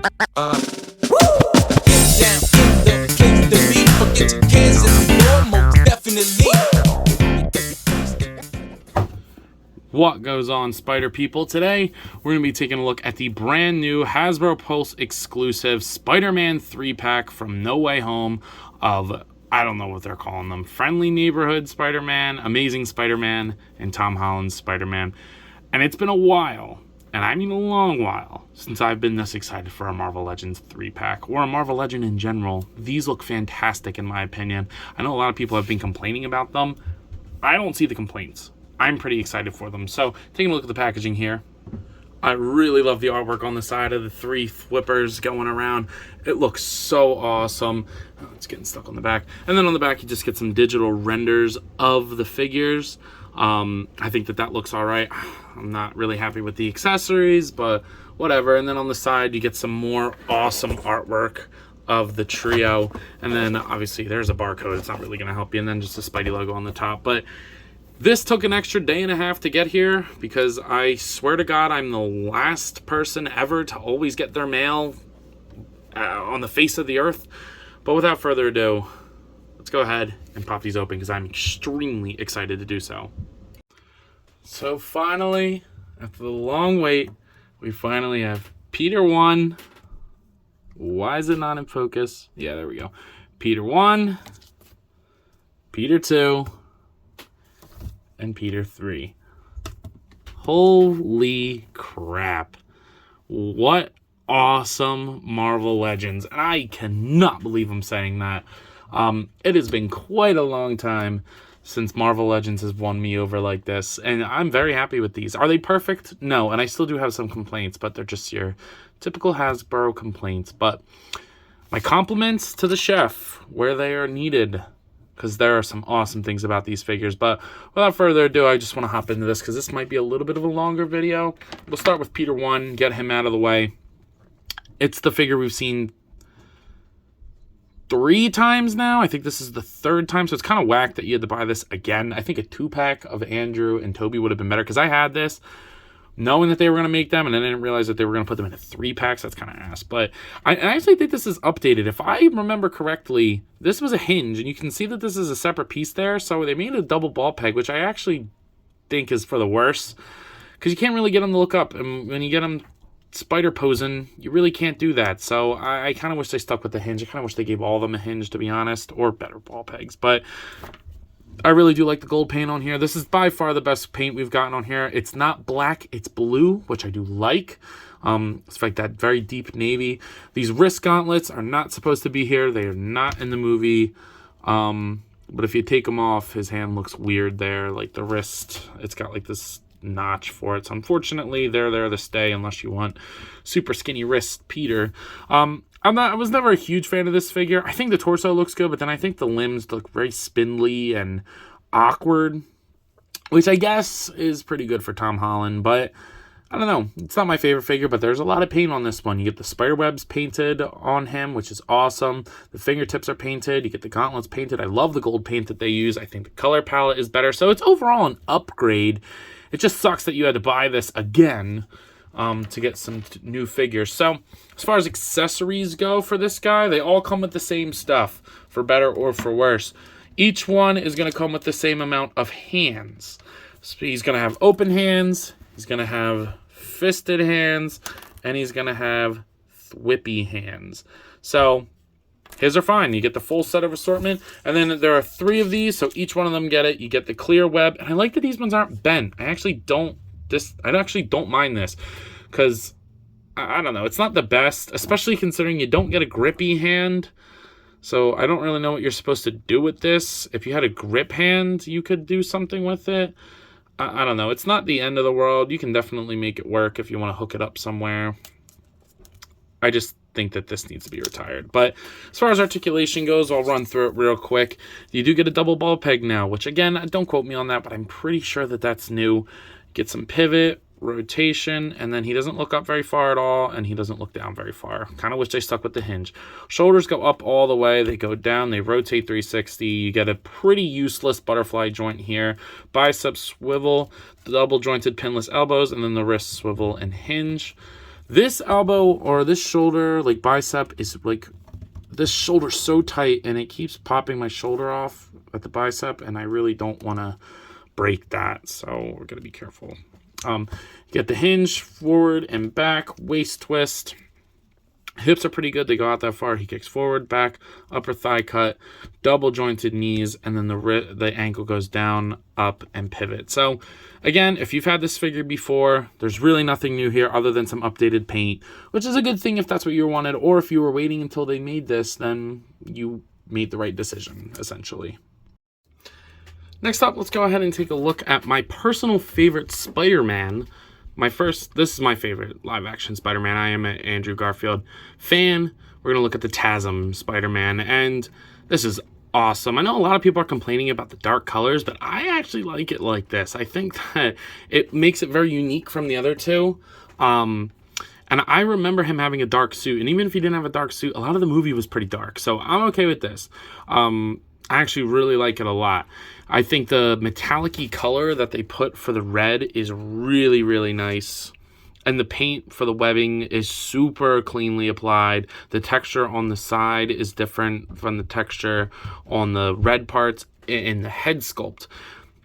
Down in the place to be. Forget your cares in the door, most definitely. What goes on, Spider People? Today, we're going to be taking a look at the brand new Hasbro Pulse exclusive Spider-Man 3-pack from No Way Home of, I don't know what they're calling them, Friendly Neighborhood Spider-Man, Amazing Spider-Man, and Tom Holland's Spider-Man. And it's been a while, and I mean a long while, since I've been this excited for a Marvel Legends 3-pack, or a Marvel Legend in general. These look fantastic in my opinion. I know a lot of people have been complaining about them. I don't see the complaints. I'm pretty excited for them. So, taking a look at the packaging here. I really love the artwork on the side of the three whippers going around. It looks so awesome. Oh, it's getting stuck on the back. And then on the back, you just get some digital renders of the figures. I think that looks all right. I'm not really happy with the accessories, but whatever. And then on the side, you get some more awesome artwork of the trio. And then, obviously, there's a barcode. It's not really going to help you. And then just a Spidey logo on the top. But this took an extra day and a half to get here because I swear to God, I'm the last person ever to always get their mail on the face of the earth. But without further ado, let's go ahead and pop these open because I'm extremely excited to do so. So finally, after the long wait, we finally have Peter 1. Why is it not in focus? Yeah, there we go. Peter 1, Peter 2, and Peter 3. Holy crap. What awesome Marvel Legends. And I cannot believe I'm saying that. It has been quite a long time since Marvel Legends has won me over like this. And I'm very happy with these. Are they perfect? No. And I still do have some complaints, but they're just your typical Hasbro complaints. But my compliments to the chef where they are needed, because there are some awesome things about these figures. But without further ado, I just want to hop into this because this might be a little bit of a longer video. We'll start with Peter 1, get him out of the way. It's the figure we've seen 3 times now. I think this is the 3rd time, so it's kind of whack that you had to buy this again. I think a 2-pack of Andrew and Toby would have been better because I had this knowing that they were going to make them, and I didn't realize that they were going to put them into 3-packs. That's kind of ass. But I actually think this is updated. If I remember correctly, this was a hinge, and you can see that this is a separate piece there. So they made a double ball peg, which I actually think is for the worse, because you can't really get them to look up. And when you get them spider posing, you really can't do that. So I kind of wish they stuck with the hinge. I kind of wish they gave all of them a hinge, to be honest, or better ball pegs. But I really do like the gold paint on here. This is by far the best paint we've gotten on here. It's not black, it's blue, which I do like. It's like that very deep navy. These wrist gauntlets are not supposed to be here. They are not in the movie. But if you take them off, his hand looks weird there. Like the wrist, it's got like this notch for it. So unfortunately, they're there to stay unless you want super skinny wrist Peter. I was never a huge fan of this figure. I think the torso looks good, but then I think the limbs look very spindly and awkward, which I guess is pretty good for Tom Holland, but I don't know. It's not my favorite figure, but there's a lot of paint on this one. You get the spider webs painted on him, which is awesome. The fingertips are painted. You get the gauntlets painted. I love the gold paint that they use. I think the color palette is better, so it's overall an upgrade. It just sucks that you had to buy this again to get some new figures. So as far as accessories go for this guy, they all come with the same stuff, for better or for worse. Each one is going to come with the same amount of hands. So he's going to have open hands, he's going to have fisted hands, and he's going to have whippy hands. So his are fine. You get the full set of assortment. And then there are 3 of these, so each one of them get it. You get the clear web. And I like that these ones aren't bent. I actually don't mind this, because I don't know, it's not the best, especially considering you don't get a grippy hand. So I don't really know what you're supposed to do with this. If you had a grip hand, you could do something with it. I don't know. It's not the end of the world. You can definitely make it work if you want to hook it up somewhere. I just think that this needs to be retired. But as far as articulation goes, I'll run through it real quick. You do get a double ball peg now, which again, don't quote me on that, but I'm pretty sure that that's new. Get some pivot, rotation, and then he doesn't look up very far at all, and he doesn't look down very far. Kind of wish they stuck with the hinge. Shoulders go up all the way. They go down. They rotate 360. You get a pretty useless butterfly joint here. Bicep swivel, double jointed pinless elbows, and then the wrist swivel and hinge. This elbow or this shoulder, like bicep, is like, this shoulder's so tight and it keeps popping my shoulder off at the bicep, and I really don't want to break that, so we're going to be careful. Get the hinge, forward and back, waist twist. Hips are pretty good. They go out that far. He kicks forward, back, upper thigh cut, double jointed knees, and then the ankle goes down, up, and pivot. So, again, if you've had this figure before, there's really nothing new here other than some updated paint, which is a good thing if that's what you wanted, or if you were waiting until they made this, then you made the right decision, essentially. Next up, let's go ahead and take a look at my personal favorite Spider-Man. This is my favorite live-action Spider-Man. I am an Andrew Garfield fan. We're going to look at the TASM Spider-Man, and this is awesome. I know a lot of people are complaining about the dark colors, but I actually like it like this. I think that it makes it very unique from the other two. And I remember him having a dark suit, and even if he didn't have a dark suit, a lot of the movie was pretty dark, so I'm okay with this. I actually really like it a lot. I think the metallic-y color that they put for the red is really, really nice. And the paint for the webbing is super cleanly applied. The texture on the side is different from the texture on the red parts in the head sculpt.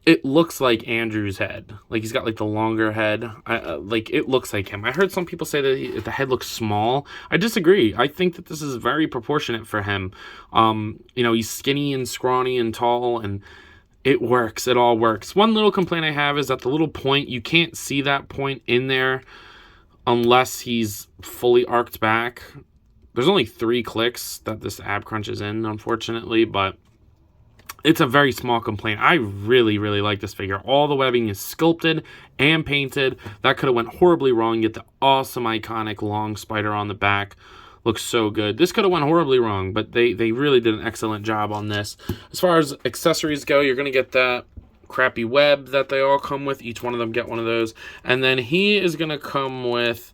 It looks like Andrew's head. Like, he's got, like, the longer head. Like, it looks like him. I heard some people say that the head looks small. I disagree. I think that this is very proportionate for him. You know, he's skinny and scrawny and tall, and it works. It all works. One little complaint I have is that the little point, you can't see that point in there unless he's fully arced back. There's only 3 clicks that this ab crunch is in, unfortunately, but it's a very small complaint. I really, really like this figure. All the webbing is sculpted and painted. That could have went horribly wrong. You get the awesome, iconic long spider on the back. Looks so good. This could have went horribly wrong, but they really did an excellent job on this. As far as accessories go, you're going to get that crappy web that they all come with. Each one of them get one of those. And then he is going to come with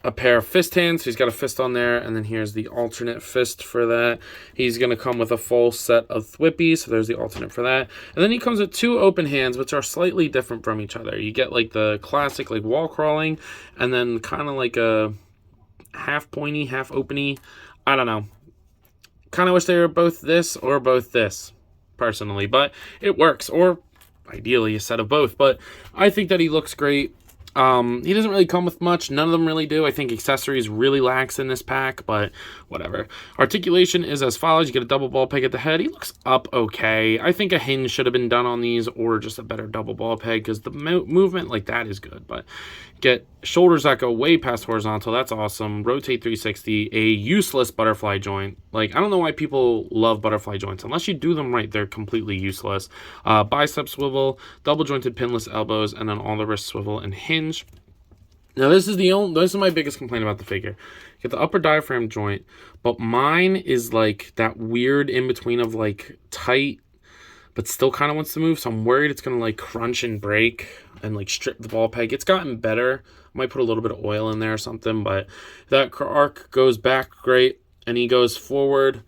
a pair of fist hands. So he's got a fist on there, and then here's the alternate fist for that. He's going to come with a full set of thwippies, so there's the alternate for that. And then he comes with 2 open hands, which are slightly different from each other. You get like the classic like wall crawling, and then kind of like a half pointy, half openy. I don't know. Kind of wish they were both this or both this, personally, but it works. Or ideally a set of both, but I think that he looks great. He doesn't really come with much. None of them really do. I think accessories really lacks in this pack, but whatever. Articulation is as follows. You get a double ball peg at the head. He looks up okay. I think a hinge should have been done on these, or just a better double ball peg, because the movement like that is good. But get shoulders that go way past horizontal. That's awesome. Rotate 360. A useless butterfly joint. Like, I don't know why people love butterfly joints. Unless you do them right, they're completely useless. Bicep swivel, double jointed pinless elbows, and then all the wrist swivel and hinge. Now, this is my biggest complaint about the figure. Get the upper diaphragm joint, but mine is like that weird in between of like tight, but still kind of wants to move. So I'm worried it's gonna like crunch and break and like strip the ball peg. It's gotten better. I might put a little bit of oil in there or something, but that arc goes back great, and he goes forward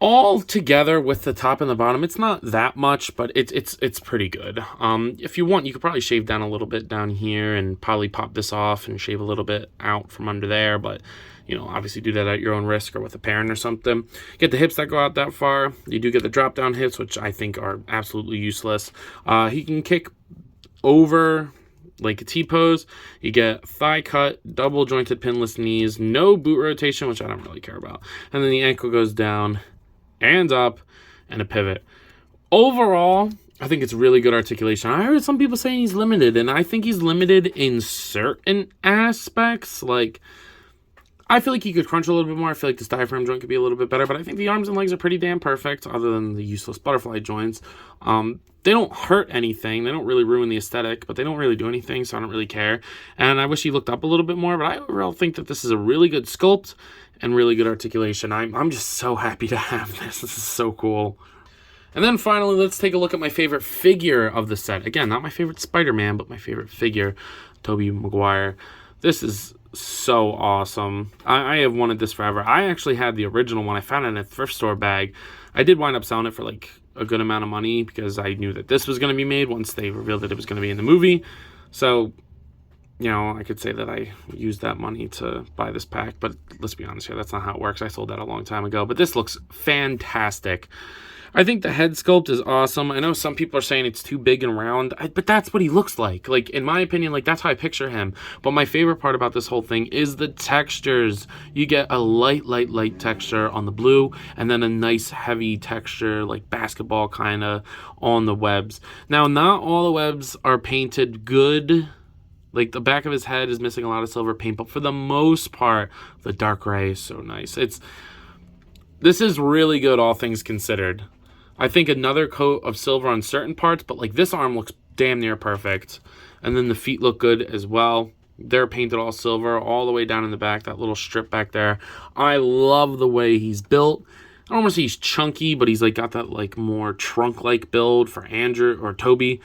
all together with the top and the bottom. It's not that much, but it's pretty good. If you want, you could probably shave down a little bit down here and probably pop this off and shave a little bit out from under there, but you know, obviously do that at your own risk or with a parent or something. Get the hips that go out that far. You do get the drop down hips, which I think are absolutely useless. He can kick over like a T-pose. You get thigh cut, double jointed pinless knees, no boot rotation, which I don't really care about. And then the ankle goes down and up, and a pivot. Overall, I think it's really good articulation. I heard some people saying he's limited, and I think he's limited in certain aspects. Like, I feel like he could crunch a little bit more. I feel like this diaphragm joint could be a little bit better, but I think the arms and legs are pretty damn perfect, other than the useless butterfly joints. They don't hurt anything. They don't really ruin the aesthetic, but they don't really do anything, so I don't really care. And I wish he looked up a little bit more, but I overall think that this is a really good sculpt and really good articulation. I'm just so happy to have this. This is so cool. And then finally, let's take a look at my favorite figure of the set. Again, not my favorite Spider-Man, but my favorite figure, Tobey Maguire. This is so awesome. I have wanted this forever. I actually had the original one. I found it in a thrift store bag. I did wind up selling it for like a good amount of money because I knew that this was going to be made once they revealed that it was going to be in the movie. So you know, I could say that I used that money to buy this pack, but let's be honest here, that's not how it works. I sold that a long time ago, but this looks fantastic. I think the head sculpt is awesome. I know some people are saying it's too big and round, but that's what he looks like. Like, in my opinion, like, that's how I picture him. But my favorite part about this whole thing is the textures. You get a light texture on the blue, and then a nice heavy texture, like basketball kind of, on the webs. Now, not all the webs are painted good. Like, the back of his head is missing a lot of silver paint, but for the most part, the dark gray is so nice. This is really good, all things considered. I think another coat of silver on certain parts, but like this arm looks damn near perfect. And then the feet look good as well. They're painted all silver all the way down in the back, that little strip back there. I love the way he's built. I don't want to say he's chunky, but he's like got that like more trunk-like build for Andrew or Toby.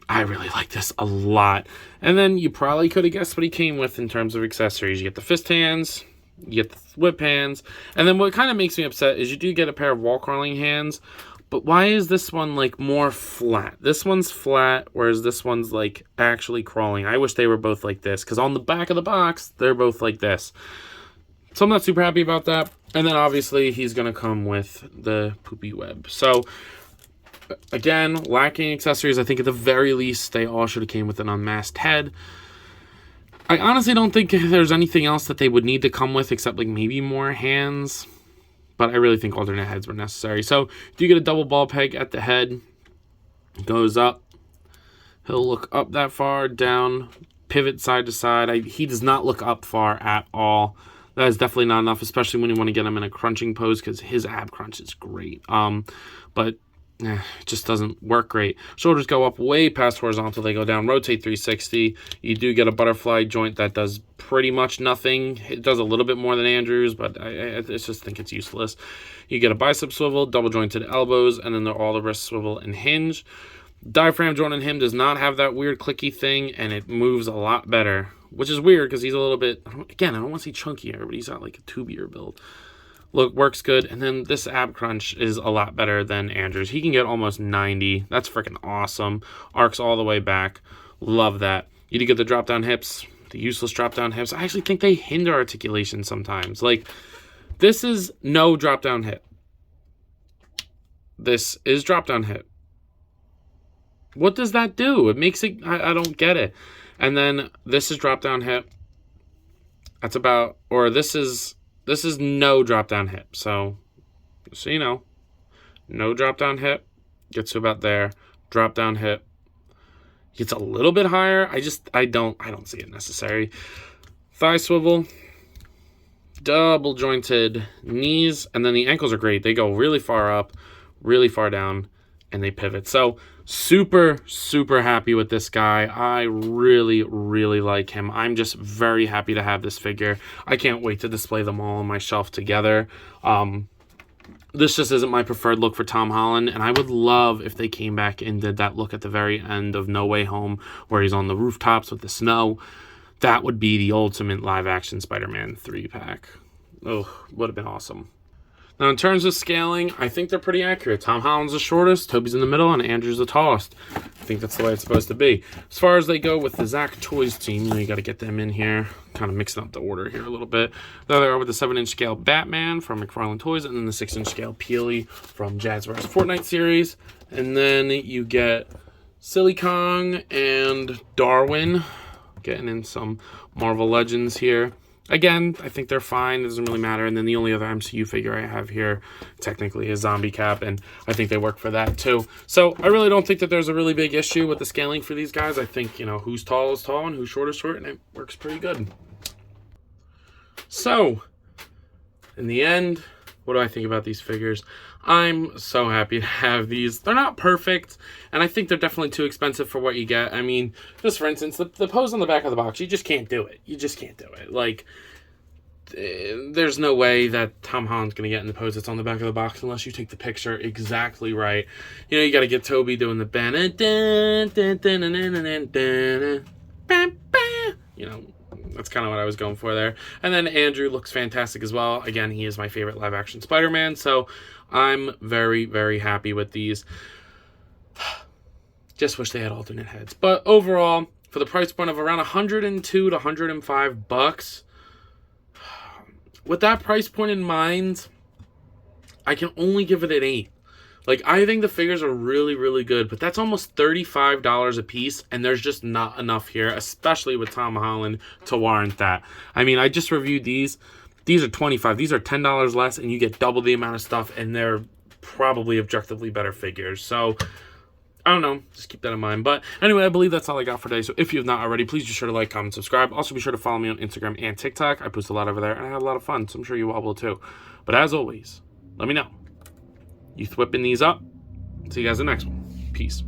I really like this a lot. And then you probably could have guessed what he came with in terms of accessories. You get the fist hands, you get the whip hands, and then what kind of makes me upset is you do get a pair of wall crawling hands, but why is this one like more flat? This one's flat, whereas this one's like actually crawling. I wish they were both like this, because on the back of the box, they're both like this. So I'm not super happy about that. And then obviously he's going to come with the poopy web. So again, lacking accessories. I think at the very least, they all should have came with an unmasked head. I honestly don't think there's anything else that they would need to come with except like maybe more hands. But I really think alternate heads were necessary. So do you get a double ball peg at the head? Goes up. He'll look up that far, down, pivot side to side. He does not look up far at all. That is definitely not enough, especially when you want to get him in a crunching pose, because his ab crunch is great. But it just doesn't work great. Shoulders go up way past horizontal. They go down. Rotate 360. You do get a butterfly joint that does pretty much nothing. It does a little bit more than Andrew's, but I just think it's useless. You get a bicep swivel, double jointed elbows, and then all the wrist swivel and hinge. Diaphragm joint in him does not have that weird clicky thing, and it moves a lot better, which is weird because he's a little bit, again, I don't want to say chunkier, but he's got like a tubier build. Look, works good. And then this ab crunch is a lot better than Andrew's. He can get almost 90. That's freaking awesome. Arcs all the way back. Love that. You do get the drop down hips, the useless drop down hips. I actually think they hinder articulation sometimes. Like, this is no drop down hip. This is drop down hip. What does that do? It makes it, I don't get it. And then this is drop down hip. That's about, or this is no drop down hip. So you know, no drop down hip. Gets to about there. Drop down hip. Gets a little bit higher. I don't see it necessary. Thigh swivel. Double jointed knees. And then the ankles are great. They go really far up, really far down, and they pivot. So super, super happy with this guy. I really, really like him. I'm just very happy to have this figure. I can't wait to display them all on my shelf together. This just isn't my preferred look for Tom Holland, and I would love if they came back and did that look at the very end of No Way Home where he's on the rooftops with the snow. That would be the ultimate live-action Spider-Man 3-pack. Oh, would have been awesome. Now, in terms of scaling, I think they're pretty accurate. Tom Holland's the shortest, Toby's in the middle, and Andrew's the tallest. I think that's the way it's supposed to be. As far as they go with the Zach Toys team, you got to get them in here. Kind of mixing up the order here a little bit. There they are with the 7-inch scale Batman from McFarlane Toys, and then the 6-inch scale Peely from Jazz vs. Fortnite series. And then you get Silly Kong and Darwin, getting in some Marvel Legends here. Again, I think they're fine. It doesn't really matter. And then the only other MCU figure I have here technically is Zombie Cap, and I think they work for that too. So I really don't think that there's a really big issue with the scaling for these guys. I think, you know, who's tall is tall and who's short is short, and it works pretty good. So, in the end, what do I think about these figures? I'm so happy to have these. They're not perfect, and I think they're definitely too expensive for what you get. I mean, just for instance, the pose on the back of the box, you just can't do it. You just can't do it. Like, there's no way that Tom Holland's going to get in the pose that's on the back of the box unless you take the picture exactly right. You know, you got to get Toby doing the you know, that's kind of what I was going for there. And then Andrew looks fantastic as well. Again, he is my favorite live-action Spider-Man, so I'm very, very happy with these. Just wish they had alternate heads. But overall, for the price point of around 102 to 105 bucks. With that price point in mind, I can only give it an 8. Like, I think the figures are really, really good, but that's almost $35 a piece, and there's just not enough here, especially with Tom Holland, to warrant that. I mean, I just reviewed these. These are $25. These are $10 less, and you get double the amount of stuff, and they're probably objectively better figures. So, I don't know. Just keep that in mind. But anyway, I believe that's all I got for today. So if you have not already, please be sure to like, comment, subscribe. Also, be sure to follow me on Instagram and TikTok. I post a lot over there, and I have a lot of fun, so I'm sure you all will too. But as always, let me know. You whipping these up. See you guys in the next one. Peace.